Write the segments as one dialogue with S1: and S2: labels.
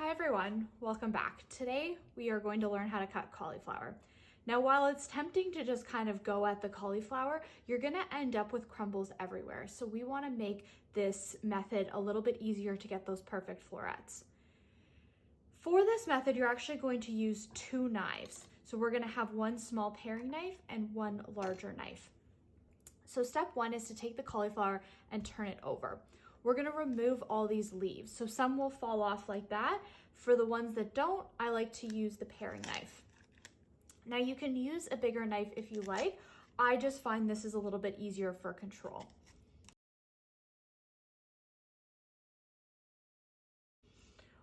S1: Hi everyone, welcome back. Today we are going to learn how to cut cauliflower. Now while it's tempting to just kind of go at the cauliflower, you're gonna end up with crumbles everywhere. So we wanna make this method a little bit easier to get those perfect florets. For this method, you're actually going to use two knives. So we're gonna have one small paring knife and one larger knife. So step one is to take the cauliflower and turn it over. We're gonna remove all these leaves. So some will fall off like that. For the ones that don't, I like to use the paring knife. Now you can use a bigger knife if you like. I just find this is a little bit easier for control.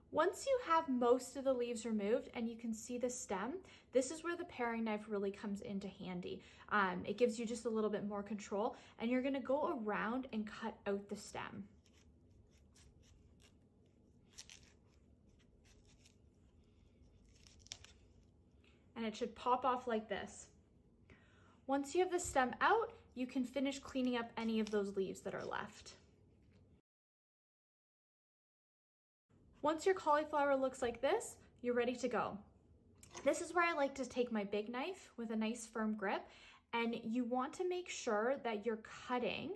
S1: Once you have most of the leaves removed and you can see the stem, this is where the paring knife really comes into handy. It gives you just a little bit more control, and you're gonna go around and cut out the stem. And it should pop off like this. Once you have the stem out, you can finish cleaning up any of those leaves that are left. Once your cauliflower looks like this, you're ready to go. This is where I like to take my big knife with a nice firm grip, and you want to make sure that you're cutting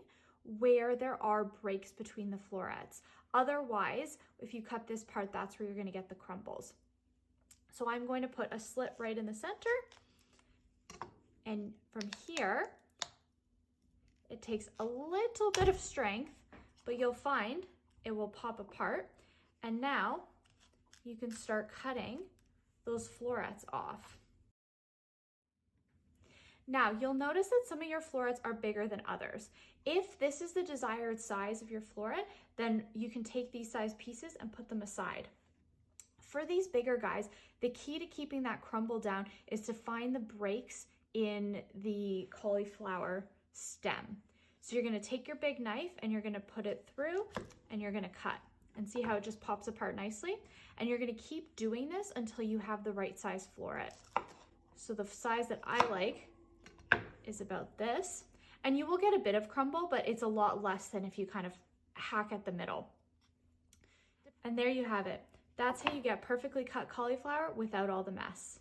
S1: where there are breaks between the florets. Otherwise, if you cut this part, that's where you're going to get the crumbles. So I'm going to put a slit right in the center, and from here, it takes a little bit of strength, but you'll find it will pop apart. And now you can start cutting those florets off. Now you'll notice that some of your florets are bigger than others. If this is the desired size of your floret, then you can take these size pieces and put them aside. For these bigger guys, the key to keeping that crumble down is to find the breaks in the cauliflower stem. So you're gonna take your big knife and you're gonna put it through and you're gonna cut. And see how it just pops apart nicely? And you're gonna keep doing this until you have the right size floret. So the size that I like is about this. And you will get a bit of crumble, but it's a lot less than if you kind of hack at the middle. And there you have it. That's how you get perfectly cut cauliflower without all the mess.